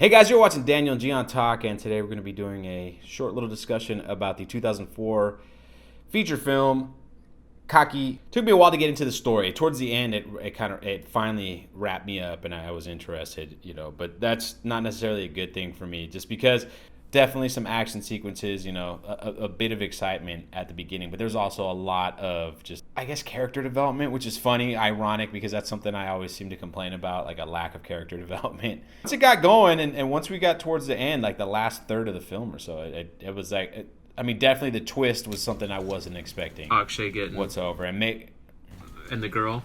Hey guys, you're watching Daniel and Gian talk, and today we're going to be doing a short little discussion about the 2004 feature film Khakee. Took me a while to get into the story. Towards the end, it finally wrapped me up, and I was interested, But that's not necessarily a good thing for me, just because definitely some action sequences, a bit of excitement at the beginning, but there's also a lot of just, I guess, character development, which is funny, ironic, because that's something I always seem to complain about, like a lack of character development. Once it got going, and once we got towards the end, like the last third of the film or so, it was like, definitely the twist was something I wasn't expecting. Akshay getting whatsoever, and the girl.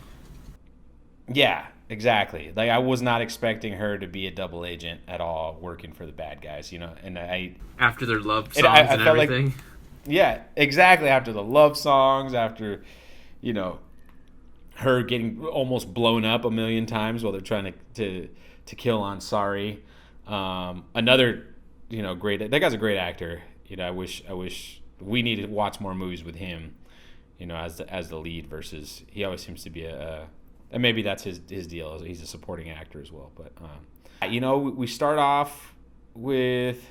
Yeah, exactly. Like, I was not expecting her to be a double agent at all, working for the bad guys, and after their love songs and everything. Like, yeah, exactly. After the love songs, after, her getting almost blown up a million times while they're trying to kill Ansari. Another, great. That guy's a great actor. I wish we need to watch more movies with him, as the lead versus he always seems to be and maybe that's his deal. He's a supporting actor as well. But we start off with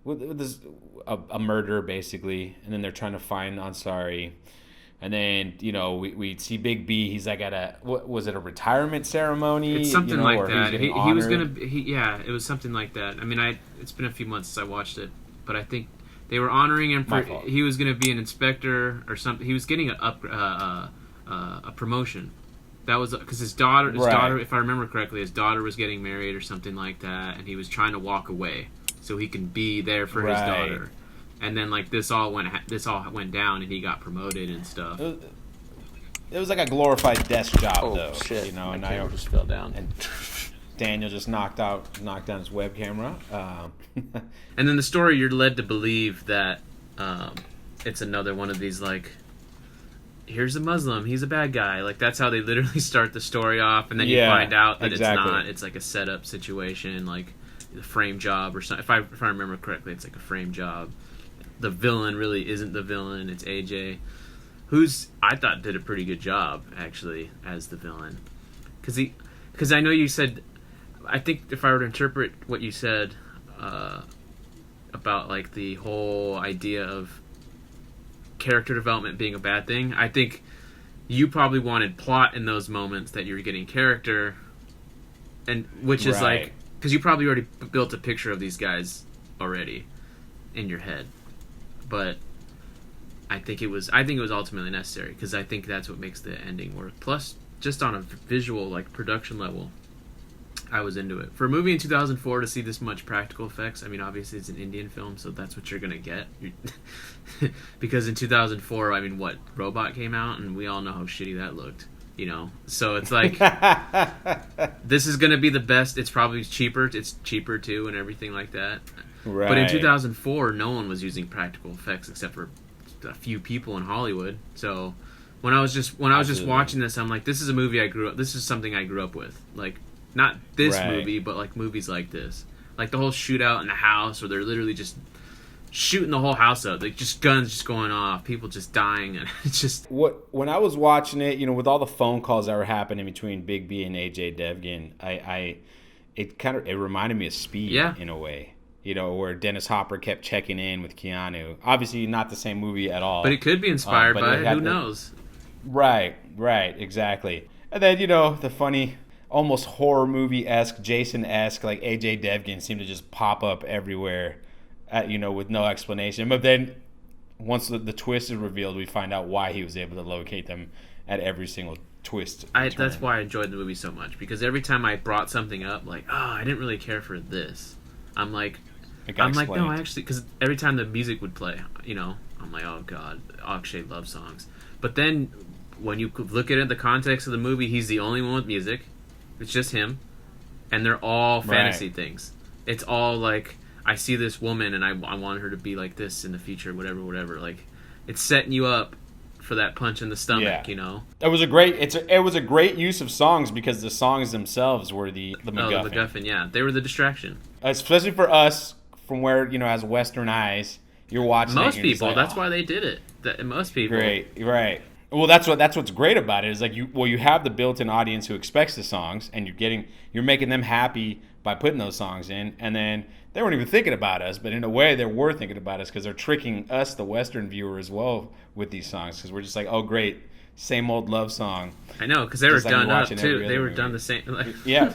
this a murder basically, and then they're trying to find Ansari, and then we see Big B. He's like at was it a retirement ceremony? It's something like that. He was gonna. It was something like that. It's been a few months since I watched it, but I think they were honoring him for he was gonna be an inspector or something. He was getting a promotion. That was because his daughter, if I remember correctly, his daughter was getting married or something like that, and he was trying to walk away so he can be there for his daughter. And then this all went down, and he got promoted and stuff. It was like a glorified desk job, though. Shit. And I just fell down. And Daniel just knocked down his web camera. And then the story, you're led to believe that it's another one of these here's a Muslim, he's a bad guy. That's how they literally start the story off, and then you find out that exactly. It's not. It's like a setup situation, like the frame job or something. If I remember correctly, it's like a frame job. The villain really isn't the villain. It's AJ, who's I thought did a pretty good job actually as the villain, because I know you said, I think if I were to interpret what you said about the whole idea of character development being a bad thing, I think you probably wanted plot in those moments that you were getting character, and which is because you probably already built a picture of these guys already in your head. But I think it was ultimately necessary, because I think that's what makes the ending work. Plus, just on a visual production level, I was into it. For a movie in 2004 to see this much practical effects, obviously it's an Indian film, so that's what you're going to get. Because in 2004, Robot came out, and we all know how shitty that looked, So it's this is going to be the best. It's probably cheaper. It's cheaper, too, and everything like that. Right. But in 2004, no one was using practical effects except for a few people in Hollywood. So when I was just watching this, I'm like, this is a movie I grew up. This is something I grew up with. Not this movie, but movies like this. The whole shootout in the house, where they're literally just shooting the whole house up. Just guns just going off, people just dying, and it's just when I was watching it, with all the phone calls that were happening between Big B and AJ Devgin, it reminded me of Speed in a way. Where Dennis Hopper kept checking in with Keanu. Obviously, not the same movie at all. But it could be inspired by it. Who knows? Right, exactly. And then, the funny, almost horror movie-esque, Jason-esque, AJ Devgin seemed to just pop up everywhere, with no explanation. But then, once the twist is revealed, we find out why he was able to locate them at every single twist. That's why I enjoyed the movie so much, because every time I brought something up, I didn't really care for this. I'm like, no, actually, because every time the music would play, I'm like, oh god, Akshay loves songs. But then, when you look at it, the context of the movie, he's the only one with music. It's just him, and they're all fantasy things. It's all I see this woman, and I want her to be like this in the future, whatever. It's setting you up for that punch in the stomach, It was a great use of songs, because the songs themselves were the MacGuffin. Oh, the MacGuffin, yeah. They were the distraction. Especially for us, from where, as Western eyes, you're watching most people, that's why they did it. Most people. Great, right. Well, that's what's great about it, is you have the built-in audience who expects the songs, and you're making them happy by putting those songs in, and then they weren't even thinking about us, but in a way they were thinking about us because they're tricking us, the Western viewer, as well with these songs, because we're just like, oh great, same old love song. I know, because they were done up too. They were done the same. Like, yeah.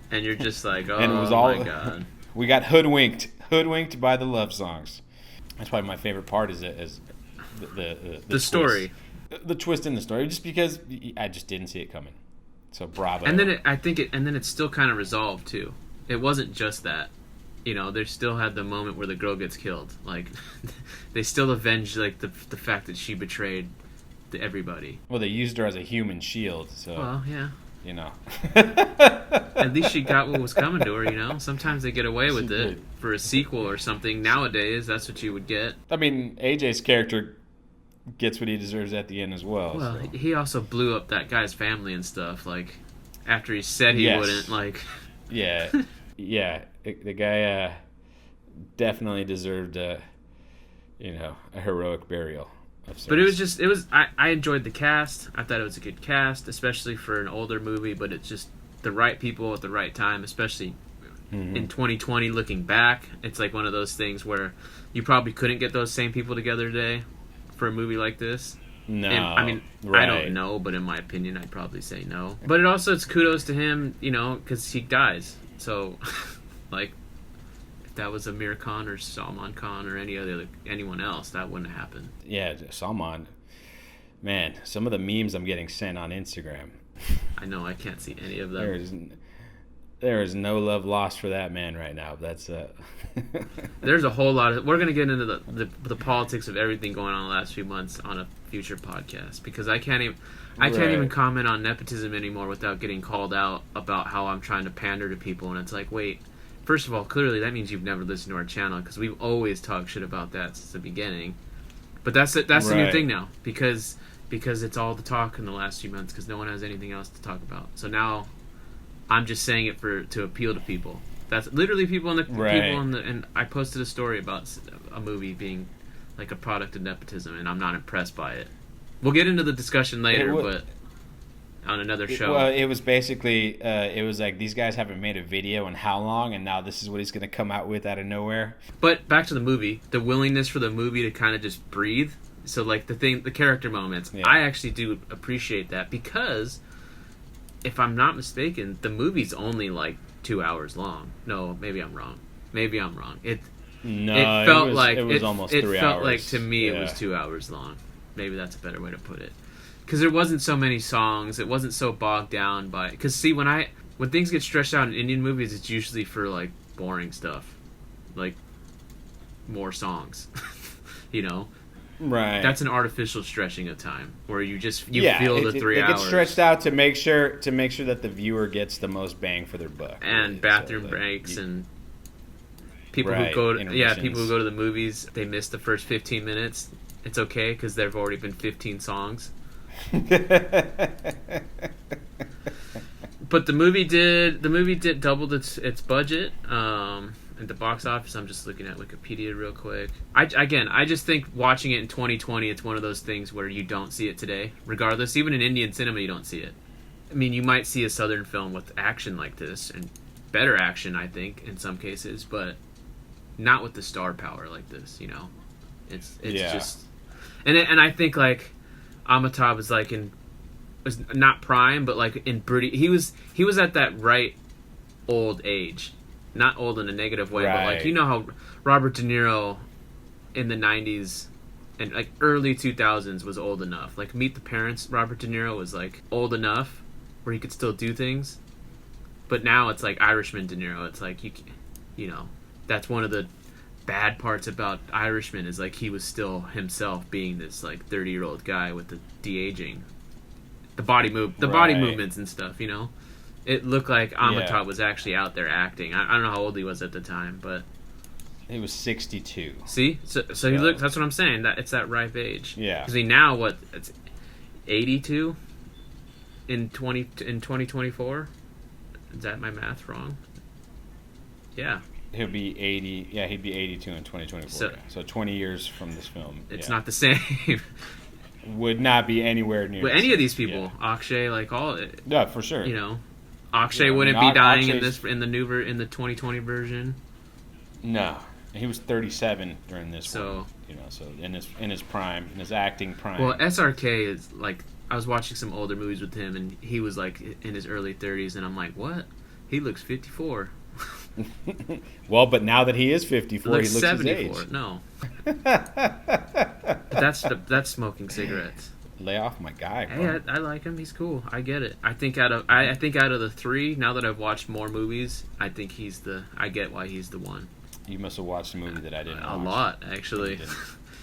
And you're just like, oh and it was all, my god. We got hoodwinked by the love songs. That's probably my favorite part is the story. The twist in the story, just because I just didn't see it coming. So bravo. And then it's still kind of resolved too. It wasn't just that. You know, they still had the moment where the girl gets killed. Like, they still avenged like the fact that she betrayed everybody. Well, they used her as a human shield. So. Well, yeah. You know. At least she got what was coming to her, you know? Sometimes they get away with it for a sequel or something. Nowadays, that's what you would get. I mean, AJ's character gets what he deserves at the end as well. Well, so. He also blew up that guy's family and stuff, like, after he said he wouldn't, like... Yeah. Yeah. The guy definitely deserved, a heroic burial. But I enjoyed the cast. I thought it was a good cast, especially for an older movie, but it's just the right people at the right time, especially in 2020 looking back. It's like one of those things where you probably couldn't get those same people together today for a movie like this. No. And, I mean, right. I don't know, but in my opinion, I'd probably say no. But it's kudos to him, you know, because he dies. So, like, if that was Amir Khan or Salman Khan or anyone else, that wouldn't have happened. Yeah, Salman. Man, some of the memes I'm getting sent on Instagram. I know, I can't see any of them. There is no love lost for that man right now. That's There's a whole lot of... We're going to get into the politics of everything going on the last few months on a future podcast, because I can't even comment on nepotism anymore without getting called out about how I'm trying to pander to people, and it's like, wait, first of all, clearly that means you've never listened to our channel, because we've always talked shit about that since the beginning. But that's the new thing now, because it's all the talk in the last few months, because no one has anything else to talk about. So now I'm just saying it to appeal to people. That's literally people and I posted a story about a movie being like a product of nepotism, and I'm not impressed by it. We'll get into the discussion later, but on another show. Well, it was basically it was like these guys haven't made a video in how long, and now this is what he's going to come out with out of nowhere. But back to the movie, the willingness for the movie to kind of just breathe. So like the character moments, I actually do appreciate that, because if I'm not mistaken, the movie's only like 2 hours long. No, maybe I'm wrong. It was almost 3 hours. It felt like, to me, it was 2 hours long. Maybe that's a better way to put it. Because there wasn't so many songs. It wasn't so bogged down by... Because, see, when things get stretched out in Indian movies, it's usually for, like, boring stuff. Like, more songs. You know? Right. That's an artificial stretching of time, where you feel the 3 hours. It gets stretched out to make sure that the viewer gets the most bang for their buck. And bathroom breaks and people who go to the movies, they miss the first 15 minutes. It's okay, because there've already been 15 songs. But the movie did doubled its budget. At the box office, I'm just looking at Wikipedia real quick. I just think watching it in 2020, it's one of those things where you don't see it today. Regardless, even in Indian cinema, you don't see it. I mean, you might see a Southern film with action like this, and better action, I think, in some cases, but not with the star power like this, you know? It's just... And I think, like, Amitabh was not prime, but, like, in pretty... He was at that right old age. Not old in a negative way, but like, you know how Robert De Niro in the 90s and like early 2000s was old enough. Like Meet the Parents, Robert De Niro was like old enough where he could still do things. But now it's like Irishman De Niro. It's like you know, that's one of the bad parts about Irishman is like he was still himself being this like 30-year-old guy with the de-aging, the body movements and stuff, you know. It looked like Amitabh was actually out there acting. I don't know how old he was at the time, but he was 62. See, so he looked. That's what I'm saying. That it's that ripe age. Yeah. Because now it's 82 in 2024. Is that my math wrong? Yeah. He'll be 80. Yeah, he'd be 82 in 2024. So 20 years from this film. It's not the same. Would not be anywhere near. But any of these people, Akshay, like all. Yeah, for sure. You know. Akshay I wouldn't mean, be dying Akshay's- in the 2020 version. No, he was 37 during this So- one. So in his prime, in his acting prime. Well, SRK is like, I was watching some older movies with him, and he was like in his early 30s, and I'm like, what? He looks 54. Well, but now that he is 54, Looks he looks 74. his age. No, but that's smoking cigarettes. Lay off my guy, bro. Hey, I like him. He's cool. I get it. I think out of the three, now that I've watched more movies, I think I get why he's the one. You must have watched a movie that I didn't A watch. lot, actually.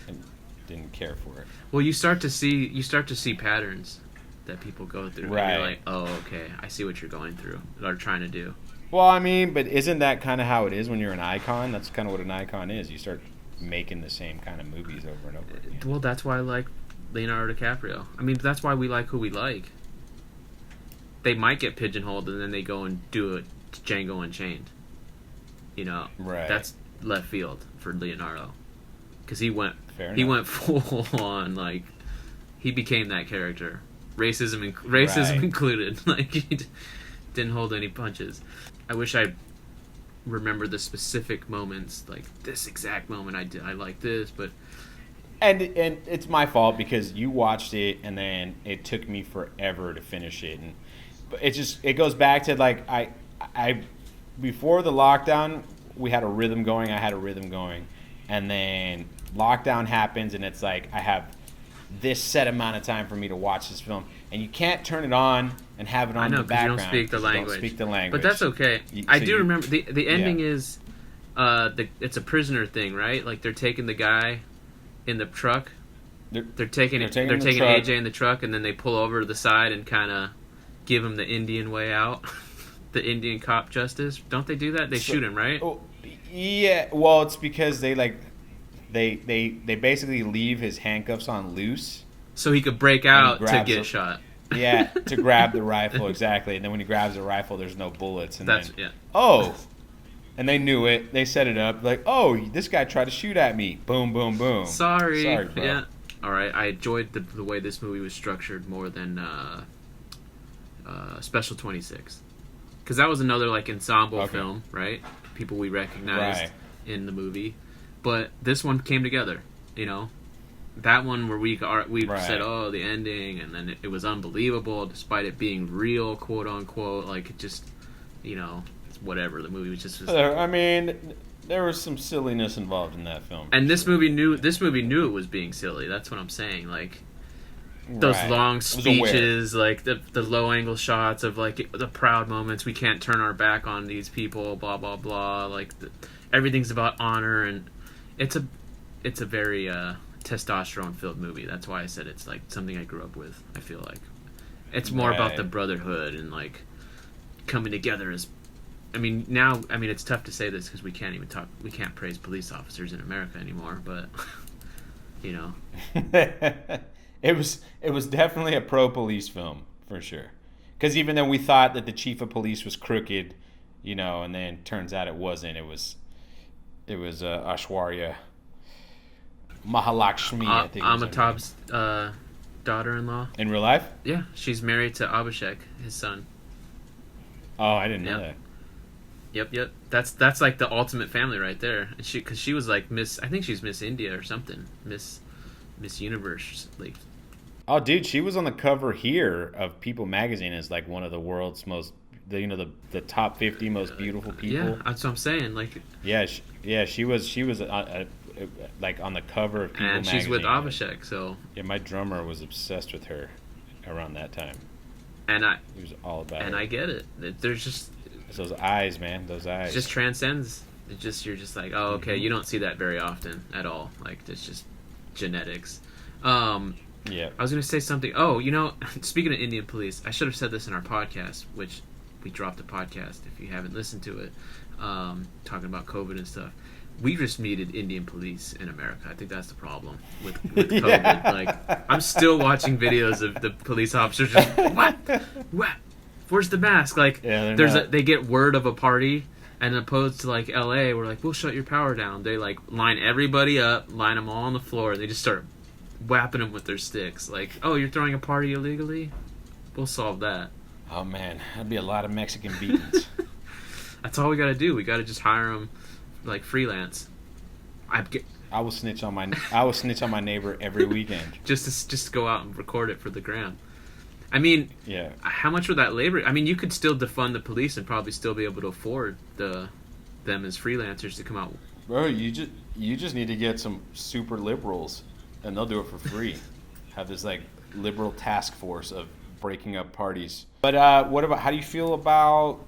And didn't care for it. Well, you start to see patterns that people go through. Right. And you're like, oh, okay, I see what you're going through or trying to do. Well, I mean, but isn't that kind of how it is when you're an icon? That's kind of what an icon is. You start making the same kind of movies over and over again. Well, that's why I like Leonardo DiCaprio. I mean, that's why we like who we like. They might get pigeonholed and then they go and do it Django Unchained. Right. That's left field for Leonardo, because he went Fair he enough. went full on, like, he became that character, racism Right. included. Like, he didn't hold any punches. I wish I remember the specific moments, like this exact moment I like this, but And it's my fault because you watched it and then it took me forever to finish it, and but it goes back to like I before the lockdown we had a rhythm going. I had a rhythm going, and then lockdown happens and it's like I have this set amount of time for me to watch this film, and you can't turn it on and have it on I know in the because you background. don't speak the 'cause you language. Don't speak the language. But that's okay. So I do you- remember the ending Yeah. is it's a prisoner thing, right? Like they're taking the guy in the truck. They're taking the truck. AJ in the truck, and then they pull over to the side and kind of give him the Indian way out, the Indian cop justice. Don't they do that? They shoot him, right? Oh, yeah. Well, it's because they basically leave his handcuffs on loose. So he could break out to grabs get a- shot. Yeah, to grab the rifle, exactly. And then when he grabs the rifle, there's no bullets. And That's then, yeah. oh, and they knew it. They set it up like, oh, this guy tried to shoot at me. Boom, boom, boom. Sorry, bro. yeah. All right, I enjoyed the way this movie was structured more than Special 26, because that was another like ensemble Okay. film, right? People we recognized Right. in the movie, but this one came together. That one where we Right. said, oh, the ending, and then it was unbelievable despite it being real, quote unquote. Like it just, it's whatever. The movie was just. I mean, there was some silliness involved in that film. And this movie knew it was being silly. That's what I'm saying. Like those Right. long It was aware. speeches, like the low angle shots of like the proud moments. We can't turn our back on these people. Blah blah blah. Like everything's about honor, and it's a very testosterone filled movie. That's why I said it's like something I grew up with. I feel like it's more about Right. the brotherhood and like coming together as. Now it's tough to say this because we can't praise police officers in America anymore, but It was definitely a pro police film for sure. Because even though we thought that the chief of police was crooked, and then turns out it wasn't. It was Aishwarya Mahalakshmi. I think was her name. Amitabh's daughter-in-law. In real life. Yeah, she's married to Abhishek, his son. Oh, I didn't know Yeah. that. Yep. That's like the ultimate family right there. And because she was like Miss, I think she's Miss India or something, Miss Universe. Like, Oh, dude, she was on the cover here of People magazine as like one of the world's most, the top 50 most beautiful people. yeah, that's what I'm saying. Like, She was like on the cover of People and magazine. she's with Abhishek, so Yeah, my drummer was obsessed with her around that time. and He was all about her. I get it. There's just It's those eyes, man. Those eyes. it just transcends. You're just like, oh, okay. Mhm. You don't see that very often at all. Like, it's just genetics. Yeah. I was going to say something. Oh, speaking of Indian police, I should have said this in our podcast, which we dropped a podcast if you haven't listened to it, talking about COVID and stuff. We just needed Indian police in America. I think that's the problem with COVID. Yeah. Like, I'm still watching videos of the police officers just, what? Where's the mask? Like, Yeah, they're not. they get word of a party, and opposed to like LA, we're like, we'll shut your power down. They like line everybody up, line them all on the floor, and they just start whapping them with their sticks. Like, oh, you're throwing a party illegally? We'll solve that. Oh man, that'd be a lot of Mexican beatings. That's all we gotta do. We gotta just hire them like freelance. I will snitch on my neighbor every weekend. just to go out and record it for the gram. I mean, yeah. How much would that labor? I mean, you could still defund the police and probably still be able to afford them as freelancers to come out. Bro, you just need to get some super liberals, and they'll do it for free. Have this like liberal task force of breaking up parties. But what about? How do you feel about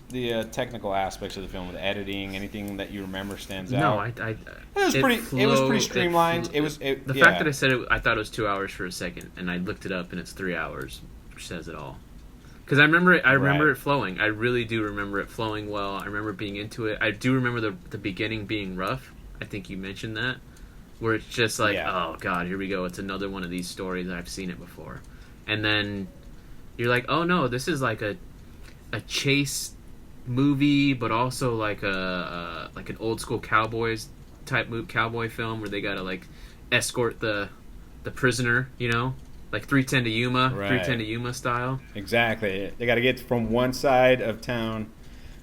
the technical aspects of the film, with editing? Anything that you remember stands out? No, it was pretty streamlined. The fact that I said it, I thought it was 2 hours for a second, and I looked it up, and it's 3 hours, which says it all. Because I remember it flowing. I really do remember it flowing well. I remember being into it. I do remember the beginning being rough. I think you mentioned that, where it's just like, oh god, here we go. It's another one of these stories. I've seen it before, and then you're like, oh no, this is like a chase movie, but also like an old school cowboys type cowboy film where they gotta like escort the prisoner, like 310 to Yuma, 310 to Yuma style. Exactly. They got to get from one side of town,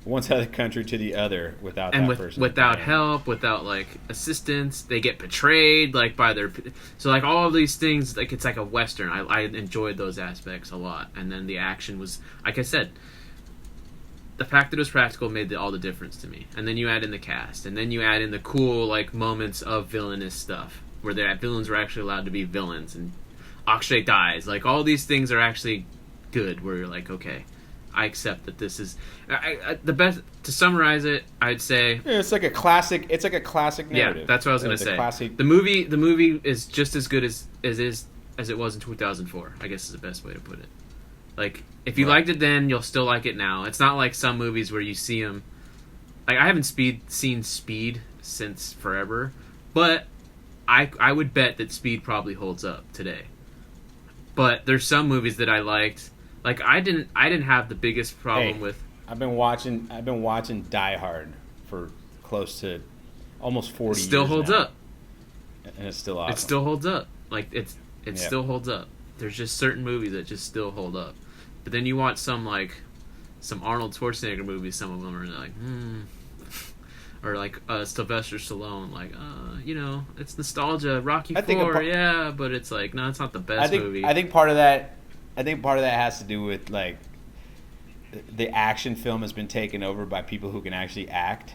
one side of the country to the other without without help, without like assistance. They get betrayed like by their, so like all of these things, like it's like a western. I enjoyed those aspects a lot, and then the action was, like I said, the fact that it was practical made all the difference to me. And then you add in the cast, and then you add in the cool like moments of villainous stuff where the villains were actually allowed to be villains, and Akshay dies. Like all these things are actually good. Where you're like, okay, I accept that this is the best. To summarize it, I'd say it's like a classic. It's like a classic narrative. Yeah, that's what I was gonna say. Classic... The movie is just as good as it was in 2004. I guess is the best way to put it. Like if you liked it then, you'll still like it now. It's not like some movies where you see them. Like I haven't seen Speed since forever, but I would bet that Speed probably holds up today. But there's some movies that I liked. Like I didn't have the biggest problem with. I've been watching Die Hard for close to almost 40 years. Still holds up. And it's still awesome. It still holds up. Like it still holds up. There's just certain movies that just still hold up. But then you watch some Arnold Schwarzenegger movies, some of them are like, or like Sylvester Stallone, like, it's nostalgia, Rocky IV, yeah, but it's like, no, it's not the best movie. I think part of that has to do with like the action film has been taken over by people who can actually act.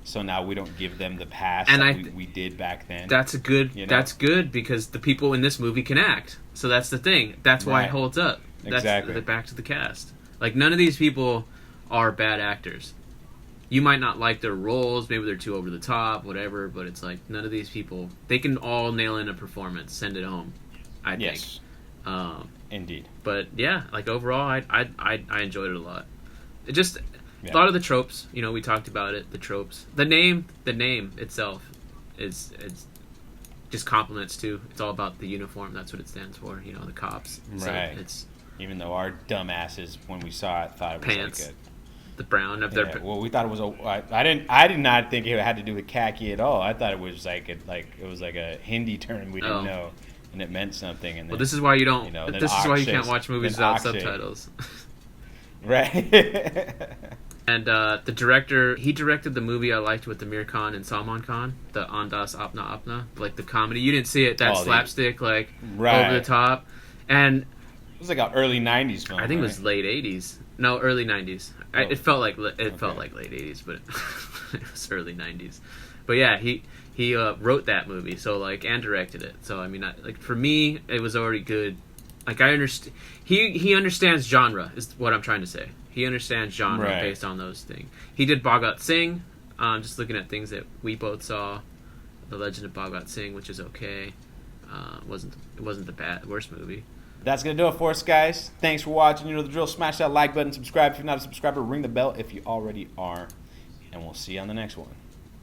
So now we don't give them the pass that we did back then. That's good because the people in this movie can act. So that's the thing. That's why it holds up. Exactly. Back to the cast. Like none of these people are bad actors. You might not like their roles, maybe they're too over the top, whatever, but it's like none of these people, they can all nail in a performance, send it home, I think. Yes. Indeed. But yeah, like overall, I enjoyed it a lot. It just a lot of the tropes, we talked about it. The tropes, the name itself it's just compliments too. It's all about the uniform. That's what it stands for. The cops. Right. So it's even though our dumbasses when we saw it thought it was pants. like The brown of their. Well, we thought it was I did not think it had to do with khaki at all. I thought it was like a Hindi term we didn't know, and it meant something. And then, well, this is why you don't. This is why you can't watch movies without subtitles. Right. And the director, he directed the movie I liked with Amir Khan and Salman Khan, the Andas Apna Apna, like the comedy. You didn't see it, slapstick, over the top, and it was like an early '90s film. I think it was late '80s. No, early '90s. It felt like late '80s, but it was early '90s. But yeah, he wrote that movie, so and directed it. So I mean, for me, it was already good. Like I understand, he understands genre is what I'm trying to say. He understands genre based on those things. He did Bhagat Singh. Just looking at things that we both saw, The Legend of Bhagat Singh, which is okay. It wasn't the worst movie. That's going to do it for us, guys. Thanks for watching. You know the drill. Smash that like button. Subscribe if you're not a subscriber. Ring the bell if you already are. And we'll see you on the next one.